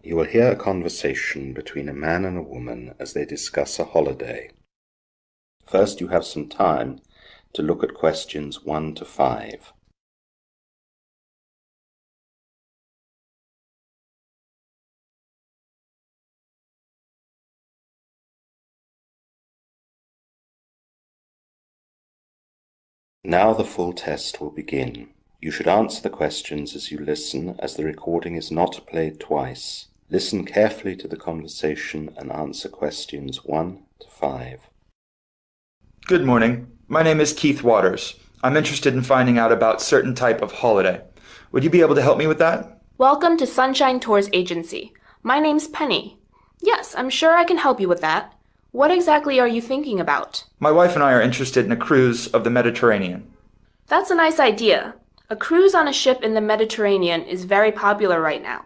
You will hear a conversation between a man and a woman as they discuss a holiday. First, you have some time to look at questions 1 to 5. Now the full test will begin. You should answer the questions as you listen, as the recording is not played twice. Listen carefully to the conversation and answer questions 1 to 5. Good morning. My name is Keith Waters. I'm interested in finding out about certain type of holiday. Would you be able to help me with that? Welcome to Sunshine Tours Agency. My name's Penny. Yes, I'm sure I can help you with that. What exactly are you thinking about? My wife and I are interested in a cruise of the Mediterranean. That's a nice idea. A cruise on a ship in the Mediterranean is very popular right now.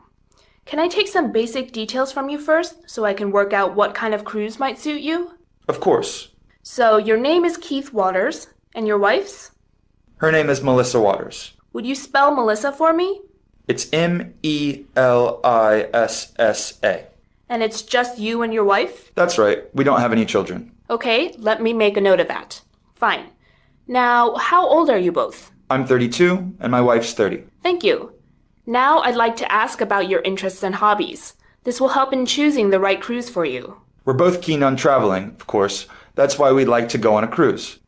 Can I take some basic details from you first so I can work out what kind of cruise might suit you? Of course. So your name is Keith Waters, and your wife's? Her name is Melissa Waters. Would you spell Melissa for me? It's Melissa. And it's just you and your wife? That's right. We don't have any children. Okay, let me make a note of that. Fine. Now, how old are you both? I'm 32 and my wife's 30. Thank you. Now I'd like to ask about your interests and hobbies. This will help in choosing the right cruise for you. We're both keen on traveling, of course. That's why we'd like to go on a cruise.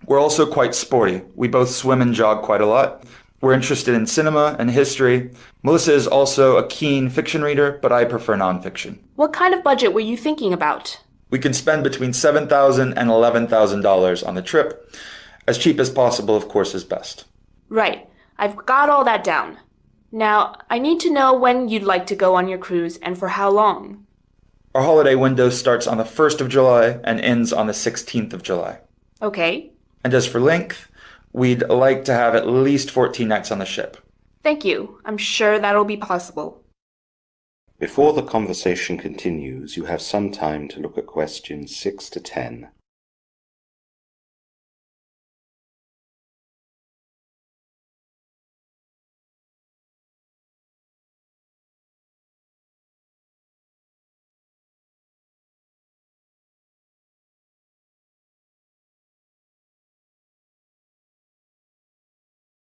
We're also quite sporty. We both swim and jog quite a lot. We're interested in cinema and history. Melissa is also a keen fiction reader, but I prefer nonfiction. What kind of budget were you thinking about? We can spend between $7,000 and $11,000 on the trip. As cheap as possible, of course, is best. Right. I've got all that down. Now, I need to know when you'd like to go on your cruise and for how long. Our holiday window starts on the 1st of July and ends on the 16th of July. Okay. And as for length, we'd like to have at least 14 nights on the ship. Thank you. I'm sure that'll be possible. Before the conversation continues, you have some time to look at questions 6 to 10.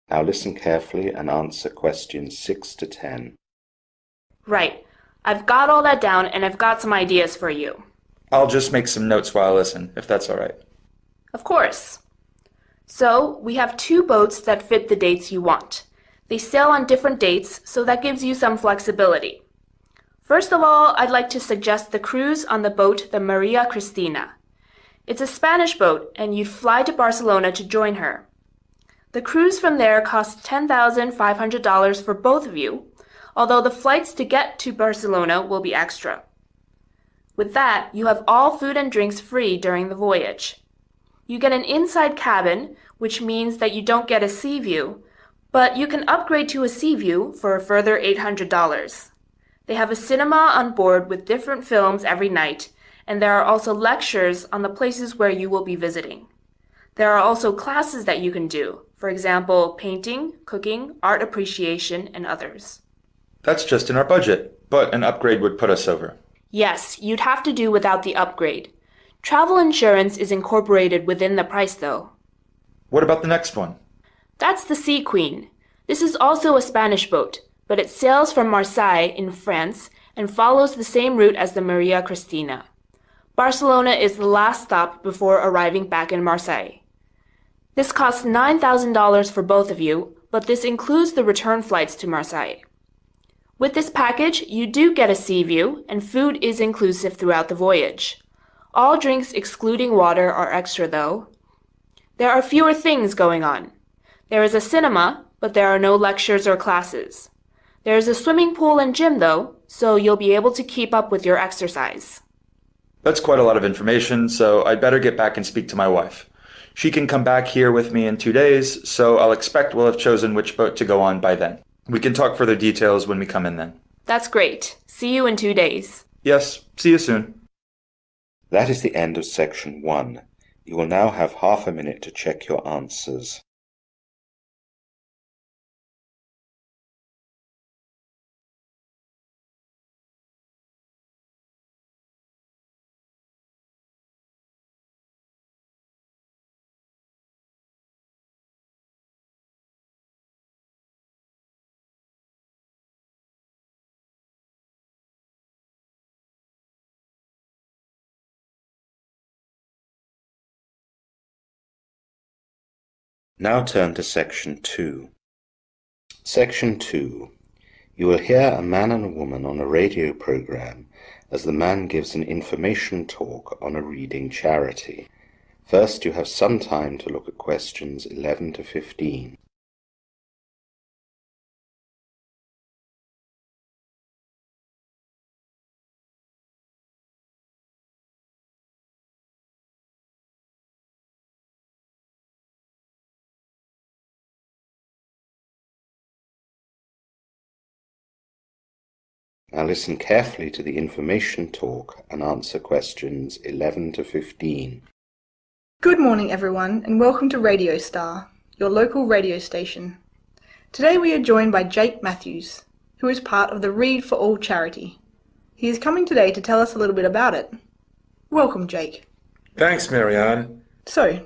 Now listen carefully and answer questions 6 to 10. Right. I've got all that down and I've got some ideas for you. I'll just make some notes while I listen, if that's all right. Of course. So, we have 2 boats that fit the dates you want. They sail on different dates, so that gives you some flexibility. First of all, I'd like to suggest the cruise on the boat the Maria Cristina. It's a Spanish boat, and you'd fly to Barcelona to join her. The cruise from there costs $10,500 for both of you, although the flights to get to Barcelona will be extra. With that, you have all food and drinks free during the voyage. You get an inside cabin, which means that you don't get a sea view, but you can upgrade to a sea view for a further $800. They have a cinema on board with different films every night, and there are also lectures on the places where you will be visiting. There are also classes that you can do, for example, painting, cooking, art appreciation, and others. That's just in our budget, but an upgrade would put us over. Yes, you'd have to do without the upgrade. Travel insurance is incorporated within the price, though. What about the next one? That's the Sea Queen. This is also a Spanish boat, but it sails from Marseille in France and follows the same route as the Maria Cristina. Barcelona is the last stop before arriving back in Marseille. This costs $9,000 for both of you, but this includes the return flights to Marseille. With this package, you do get a sea view, and food is inclusive throughout the voyage. All drinks excluding water are extra, though. There are fewer things going on. There is a cinema, but there are no lectures or classes. There is a swimming pool and gym, though, so you'll be able to keep up with your exercise. That's quite a lot of information, so I'd better get back and speak to my wife. She can come back here with me in 2 days, so I'll expect we'll have chosen which boat to go on by then. We can talk further details when we come in then. That's great. See you in 2 days. Yes, see you soon. That is the end of section 1. You will now have half a minute to check your answers. Now turn to Section 2. Section 2. You will hear a man and a woman on a radio program as the man gives an information talk on a reading charity. First, you have some time to look at questions 11 to 15. Now listen carefully to the information talk and answer questions 11 to 15. Good morning everyone and welcome to Radio Star, your local radio station. Today we are joined by Jake Matthews, who is part of the Read for All charity. He is coming today to tell us a little bit about it. Welcome, Jake. Thanks, Marianne. So,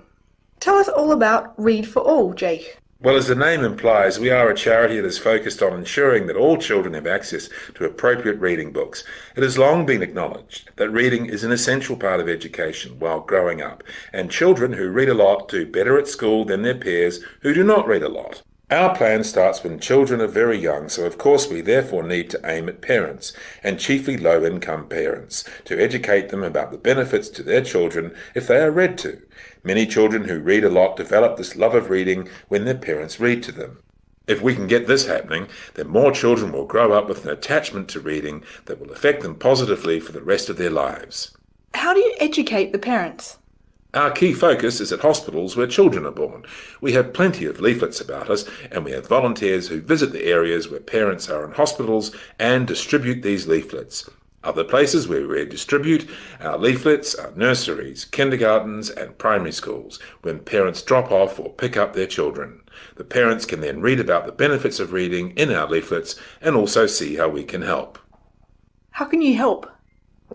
tell us all about Read for All, Jake. Well, as the name implies, we are a charity that is focused on ensuring that all children have access to appropriate reading books. It has long been acknowledged that reading is an essential part of education while growing up, and children who read a lot do better at school than their peers who do not read a lot. Our plan starts when children are very young, so of course we therefore need to aim at parents, and chiefly low-income parents, to educate them about the benefits to their children if they are read to. Many children who read a lot develop this love of reading when their parents read to them. If we can get this happening, then more children will grow up with an attachment to reading that will affect them positively for the rest of their lives. How do you educate the parents? Our key focus is at hospitals where children are born. We have plenty of leaflets about us, and we have volunteers who visit the areas where parents are in hospitals and distribute these leaflets. Other places where we distribute our leaflets are nurseries, kindergartens and primary schools, when parents drop off or pick up their children. The parents can then read about the benefits of reading in our leaflets and also see how we can help. How can you help?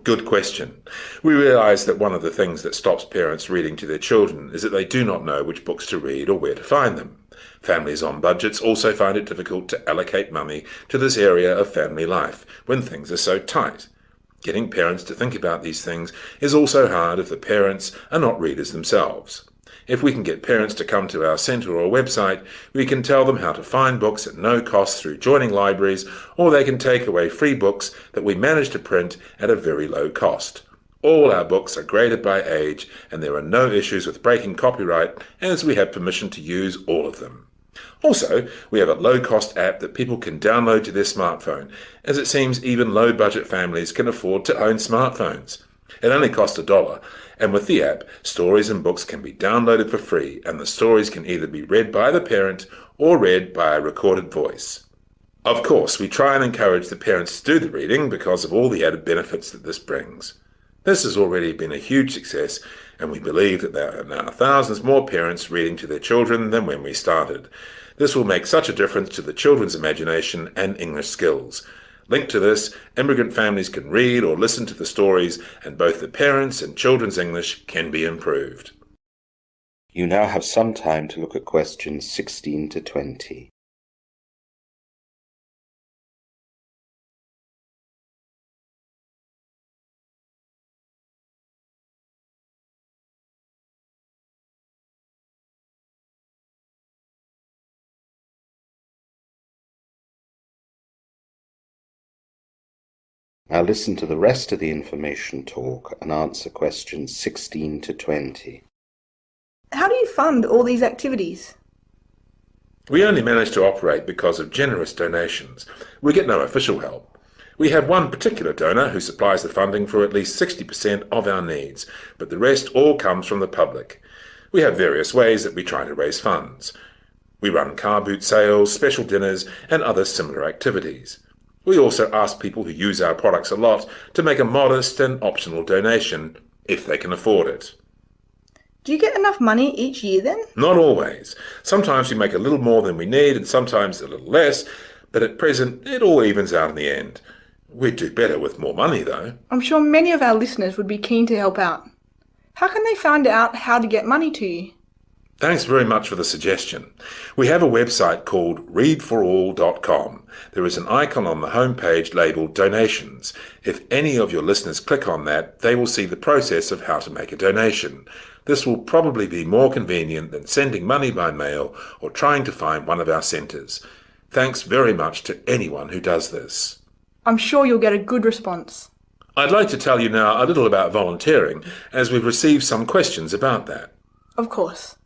Good question. We realise that one of the things that stops parents reading to their children is that they do not know which books to read or where to find them. Families on budgets also find it difficult to allocate money to this area of family life when things are so tight. Getting parents to think about these things is also hard if the parents are not readers themselves. If we can get parents to come to our centre or website, we can tell them how to find books at no cost through joining libraries, or they can take away free books that we manage to print at a very low cost. All our books are graded by age, and there are no issues with breaking copyright, as we have permission to use all of them. Also, we have a low-cost app that people can download to their smartphone, as it seems even low-budget families can afford to own smartphones. It only costs $1, and with the app, stories and books can be downloaded for free, and the stories can either be read by the parent or read by a recorded voice. Of course, we try and encourage the parents to do the reading because of all the added benefits that this brings. This has already been a huge success, and we believe that there are now thousands more parents reading to their children than when we started. This will make such a difference to the children's imagination and English skills. Linked to this, immigrant families can read or listen to the stories, and both the parents' and children's English can be improved. You now have some time to look at questions 16 to 20. Now listen to the rest of the information talk and answer questions 16 to 20. How do you fund all these activities? We only manage to operate because of generous donations. We get no official help. We have one particular donor who supplies the funding for at least 60% of our needs, but the rest all comes from the public. We have various ways that we try to raise funds. We run car boot sales, special dinners, and other similar activities. We also ask people who use our products a lot to make a modest and optional donation, if they can afford it. Do you get enough money each year then? Not always. Sometimes we make a little more than we need and sometimes a little less, but at present it all evens out in the end. We'd do better with more money though. I'm sure many of our listeners would be keen to help out. How can they find out how to get money to you? Thanks very much for the suggestion. We have a website called readforall.com. There is an icon on the homepage labelled Donations. If any of your listeners click on that, they will see the process of how to make a donation. This will probably be more convenient than sending money by mail or trying to find one of our centres. Thanks very much to anyone who does this. I'm sure you'll get a good response. I'd like to tell you now a little about volunteering, as we've received some questions about that. Of course.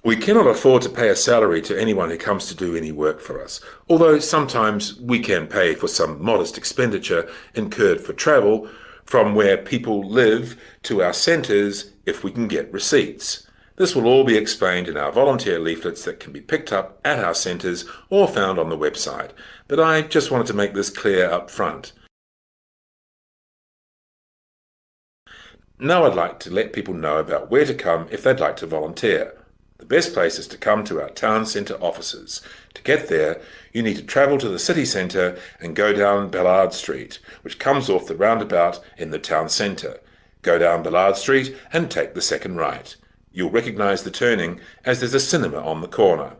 We cannot afford to pay a salary to anyone who comes to do any work for us, although sometimes we can pay for some modest expenditure incurred for travel from where people live to our centres if we can get receipts. This will all be explained in our volunteer leaflets that can be picked up at our centres or found on the website, but I just wanted to make this clear up front. Now I'd like to let people know about where to come if they'd like to volunteer. The best place is to come to our town centre offices. To get there, you need to travel to the city centre and go down Ballard Street, which comes off the roundabout in the town centre. Go down Ballard Street and take the second right. You'll recognise the turning as there's a cinema on the corner.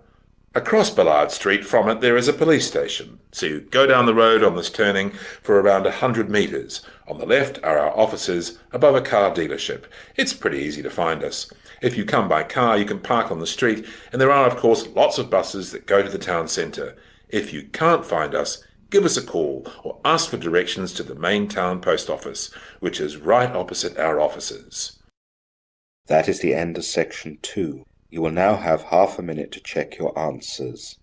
Across Ballard Street from it there is a police station, so you go down the road on this turning for around 100 metres. On the left are our offices above a car dealership. It's pretty easy to find us. If you come by car you can park on the street, and there are of course lots of buses that go to the town centre. If you can't find us, give us a call or ask for directions to the main town post office, which is right opposite our offices. That is the end of section 2. You will now have half a minute to check your answers.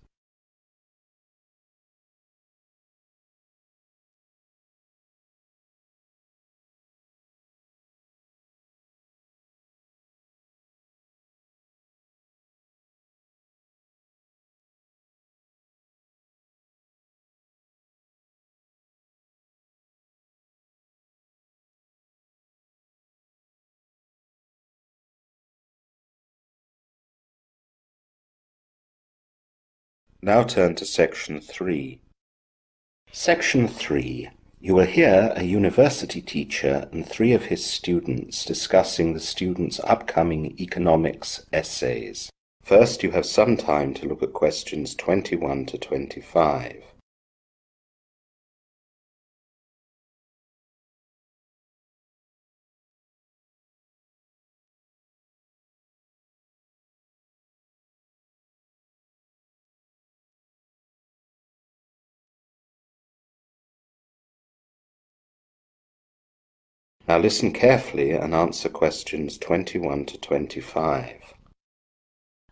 Now turn to section 3. Section 3. You will hear a university teacher and 3 of his students discussing the students' upcoming economics essays. First, you have some time to look at questions 21 to 25. Now listen carefully and answer questions 21 to 25.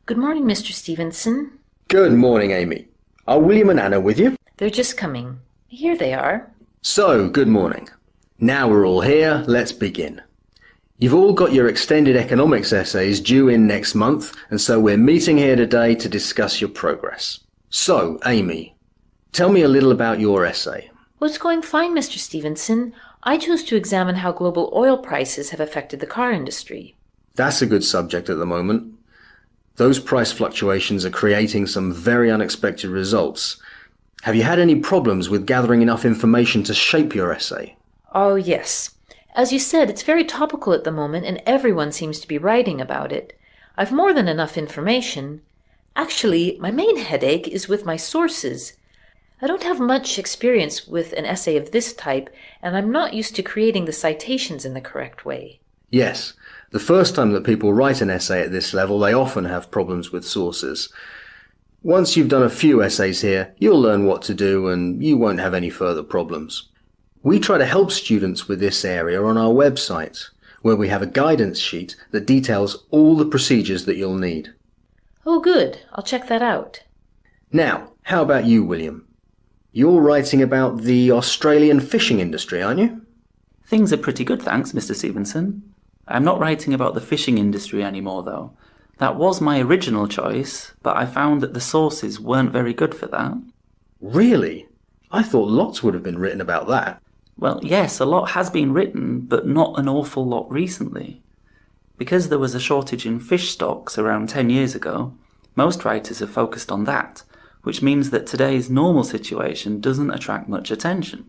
Good morning, Mr. Stevenson. Good morning, Amy. Are William and Anna with you? They're just coming. Here they are. So, good morning. Now we're all here, let's begin. You've all got your extended economics essays due in next month, and so we're meeting here today to discuss your progress. So, Amy, tell me a little about your essay. Well, it's going fine, Mr. Stevenson. I chose to examine how global oil prices have affected the car industry. That's a good subject at the moment. Those price fluctuations are creating some very unexpected results. Have you had any problems with gathering enough information to shape your essay? Oh, yes. As you said, it's very topical at the moment, and everyone seems to be writing about it. I've more than enough information. Actually, my main headache is with my sources. I don't have much experience with an essay of this type, and I'm not used to creating the citations in the correct way. Yes. The first time that people write an essay at this level, they often have problems with sources. Once you've done a few essays here, you'll learn what to do and you won't have any further problems. We try to help students with this area on our website, where we have a guidance sheet that details all the procedures that you'll need. Oh, good. I'll check that out. Now, how about you, William? You're writing about the Australian fishing industry, aren't you? Things are pretty good, thanks, Mr. Stevenson. I'm not writing about the fishing industry anymore, though. That was my original choice, but I found that the sources weren't very good for that. Really? I thought lots would have been written about that. Well, yes, a lot has been written, but not an awful lot recently. Because there was a shortage in fish stocks around 10 years ago, most writers have focused on that, which means that today's normal situation doesn't attract much attention.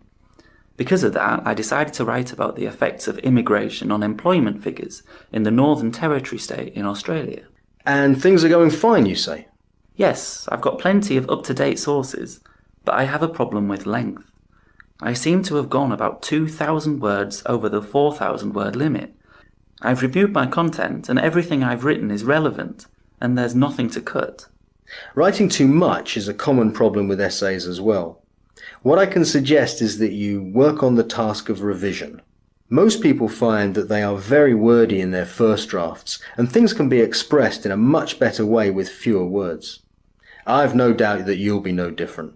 Because of that, I decided to write about the effects of immigration on employment figures in the Northern Territory state in Australia. And things are going fine, you say? Yes, I've got plenty of up-to-date sources, but I have a problem with length. I seem to have gone about 2,000 words over the 4,000 word limit. I've reviewed my content and everything I've written is relevant, and there's nothing to cut. Writing too much is a common problem with essays as well. What I can suggest is that you work on the task of revision. Most people find that they are very wordy in their first drafts, and things can be expressed in a much better way with fewer words. I've no doubt that you'll be no different.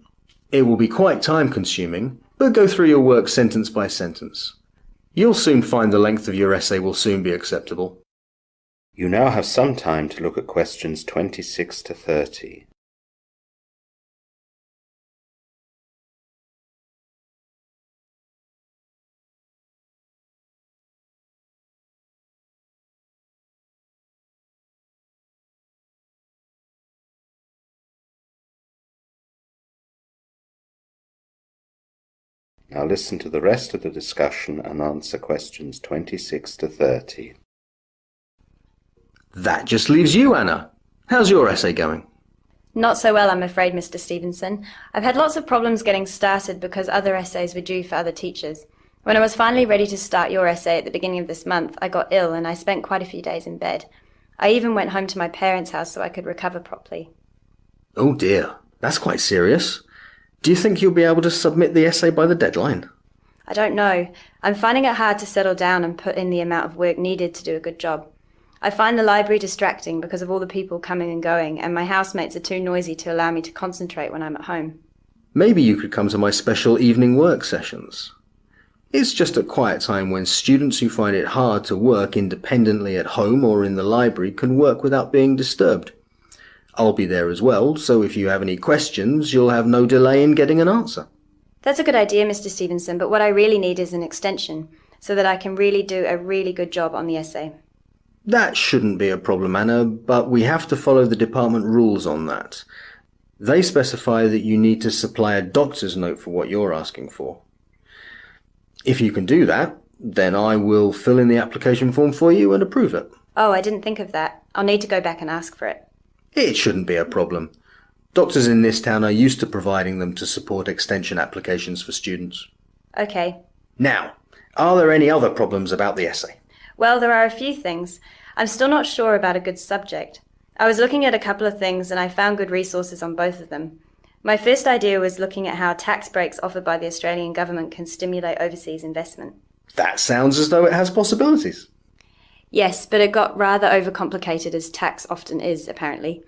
It will be quite time-consuming, but go through your work sentence by sentence. You'll soon find the length of your essay will soon be acceptable. You now have some time to look at questions 26 to 30. Now listen to the rest of the discussion and answer questions 26 to 30. That just leaves you, Anna. How's your essay going? Not so well, I'm afraid, Mr. Stevenson. I've had lots of problems getting started because other essays were due for other teachers. When I was finally ready to start your essay at the beginning of this month, I got ill and I spent quite a few days in bed. I even went home to my parents' house so I could recover properly. Oh dear, that's quite serious. Do you think you'll be able to submit the essay by the deadline? I don't know. I'm finding it hard to settle down and put in the amount of work needed to do a good job. I find the library distracting because of all the people coming and going, and my housemates are too noisy to allow me to concentrate when I'm at home. Maybe you could come to my special evening work sessions. It's just a quiet time when students who find it hard to work independently at home or in the library can work without being disturbed. I'll be there as well, so if you have any questions, you'll have no delay in getting an answer. That's a good idea, Mr. Stevenson, but what I really need is an extension, so that I can really do a really good job on the essay. That shouldn't be a problem, Anna, but we have to follow the department rules on that. They specify that you need to supply a doctor's note for what you're asking for. If you can do that, then I will fill in the application form for you and approve it. Oh, I didn't think of that. I'll need to go back and ask for it. It shouldn't be a problem. Doctors in this town are used to providing them to support extension applications for students. Okay. Now, are there any other problems about the essay? Well, there are a few things. I'm still not sure about a good subject. I was looking at a couple of things and I found good resources on both of them. My first idea was looking at how tax breaks offered by the Australian government can stimulate overseas investment. That sounds as though it has possibilities. Yes, but it got rather overcomplicated, as tax often is, apparently.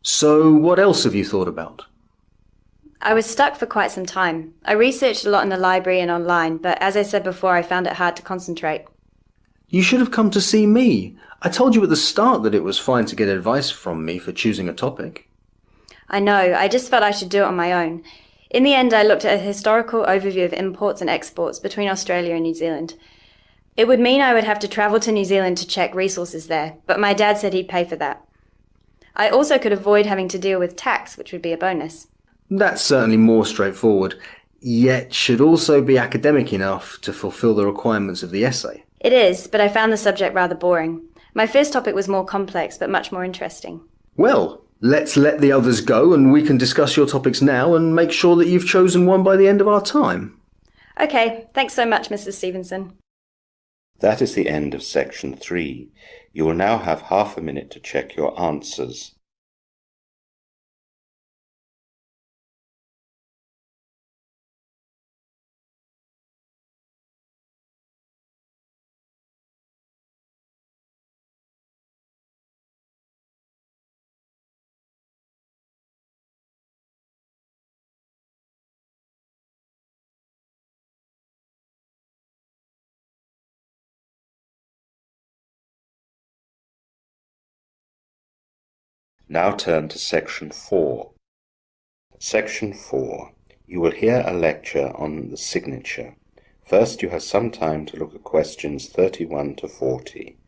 So what else have you thought about? I was stuck for quite some time. I researched a lot in the library and online, but as I said before, I found it hard to concentrate. You should have come to see me. I told you at the start that it was fine to get advice from me for choosing a topic. I know, I just felt I should do it on my own. In the end, I looked at a historical overview of imports and exports between Australia and New Zealand. It would mean I would have to travel to New Zealand to check resources there, but my dad said he'd pay for that. I also could avoid having to deal with tax, which would be a bonus. That's certainly more straightforward, yet should also be academic enough to fulfill the requirements of the essay. It is, but I found the subject rather boring. My first topic was more complex, but much more interesting. Well, let's let the others go and we can discuss your topics now and make sure that you've chosen one by the end of our time. Okay, thanks so much, Mrs. Stevenson. That is the end of section 3. You will now have half a minute to check your answers. Now turn to section 4. Section 4. You will hear a lecture on the signature. First, you have some time to look at questions 31 to 40.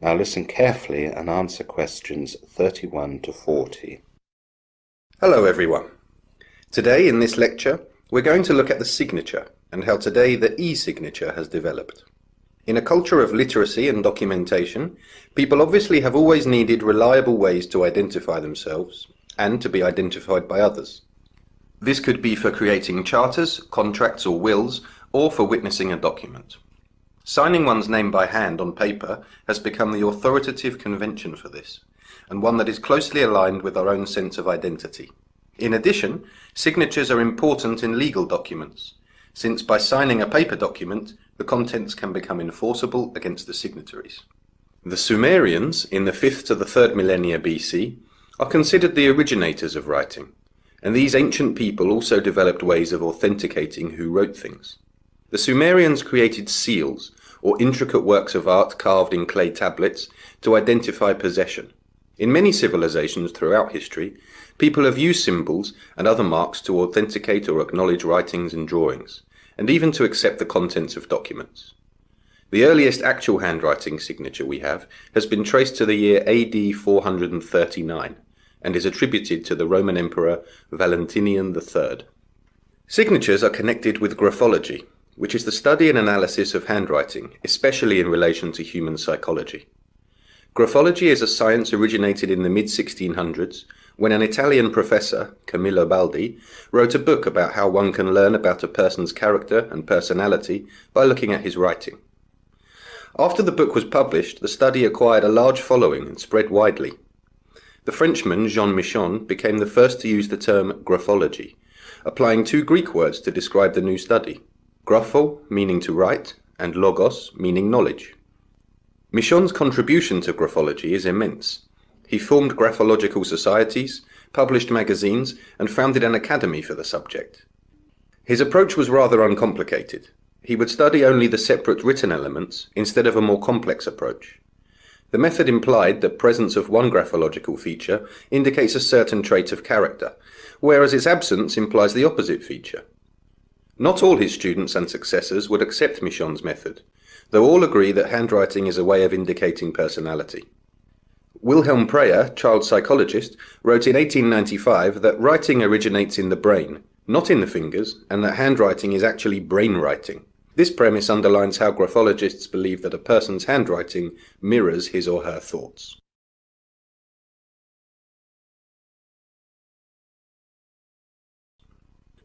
Now listen carefully and answer questions 31 to 40. Hello everyone. Today in this lecture we're going to look at the signature and how today the e-signature has developed. In a culture of literacy and documentation, people obviously have always needed reliable ways to identify themselves and to be identified by others. This could be for creating charters, contracts or wills, or for witnessing a document. Signing one's name by hand on paper has become the authoritative convention for this, and one that is closely aligned with our own sense of identity. In addition, signatures are important in legal documents, since by signing a paper document, the contents can become enforceable against the signatories. The Sumerians, in the 5th to the 3rd millennia BC, are considered the originators of writing, and these ancient people also developed ways of authenticating who wrote things. The Sumerians created seals, or intricate works of art carved in clay tablets, to identify possession. In many civilizations throughout history, people have used symbols and other marks to authenticate or acknowledge writings and drawings, and even to accept the contents of documents. The earliest actual handwriting signature we have has been traced to the year AD 439, and is attributed to the Roman Emperor Valentinian III. Signatures are connected with graphology, which is the study and analysis of handwriting, especially in relation to human psychology. Graphology is a science originated in the mid-1600s, when an Italian professor, Camillo Baldi, wrote a book about how one can learn about a person's character and personality by looking at his writing. After the book was published, the study acquired a large following and spread widely. The Frenchman Jean Michon became the first to use the term graphology, applying two Greek words to describe the new study: grapho, meaning to write, and logos, meaning knowledge. Michon's contribution to graphology is immense. He formed graphological societies, published magazines, and founded an academy for the subject. His approach was rather uncomplicated. He would study only the separate written elements instead of a more complex approach. The method implied that presence of one graphological feature indicates a certain trait of character, whereas its absence implies the opposite feature. Not all his students and successors would accept Michon's method, though all agree that handwriting is a way of indicating personality. Wilhelm Preyer, child psychologist, wrote in 1895 that writing originates in the brain, not in the fingers, and that handwriting is actually brain writing. This premise underlines how graphologists believe that a person's handwriting mirrors his or her thoughts.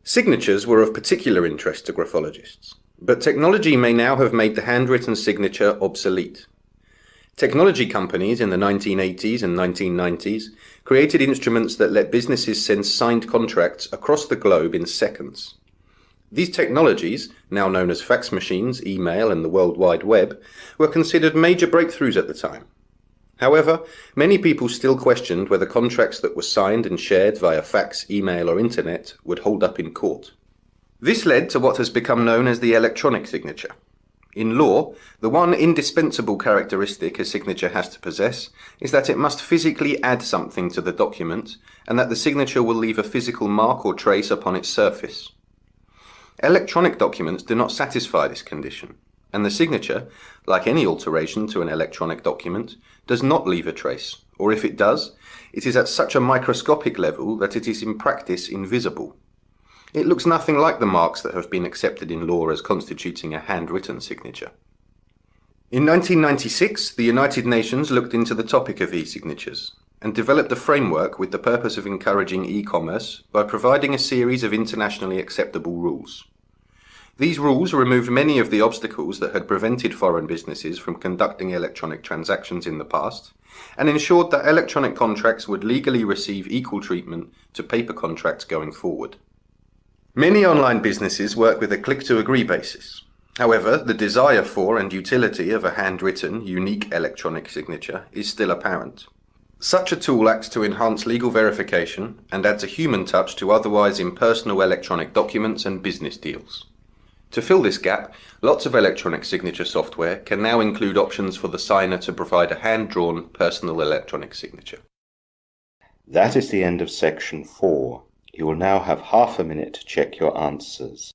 Signatures were of particular interest to graphologists, but technology may now have made the handwritten signature obsolete. Technology companies in the 1980s and 1990s created instruments that let businesses send signed contracts across the globe in seconds. These technologies, now known as fax machines, email, and the World Wide Web, were considered major breakthroughs at the time. However, many people still questioned whether contracts that were signed and shared via fax, email, or internet would hold up in court. This led to what has become known as the electronic signature. In law, the one indispensable characteristic a signature has to possess is that it must physically add something to the document, and that the signature will leave a physical mark or trace upon its surface. Electronic documents do not satisfy this condition, and the signature, like any alteration to an electronic document, does not leave a trace, or if it does, it is at such a microscopic level that it is in practice invisible. It looks nothing like the marks that have been accepted in law as constituting a handwritten signature. In 1996, the United Nations looked into the topic of e-signatures and developed a framework with the purpose of encouraging e-commerce by providing a series of internationally acceptable rules. These rules removed many of the obstacles that had prevented foreign businesses from conducting electronic transactions in the past, and ensured that electronic contracts would legally receive equal treatment to paper contracts going forward. Many online businesses work with a click-to-agree basis. However, the desire for and utility of a handwritten, unique electronic signature is still apparent. Such a tool acts to enhance legal verification and adds a human touch to otherwise impersonal electronic documents and business deals. To fill this gap, lots of electronic signature software can now include options for the signer to provide a hand-drawn personal electronic signature. That is the end of section 4. You will now have half a minute to check your answers.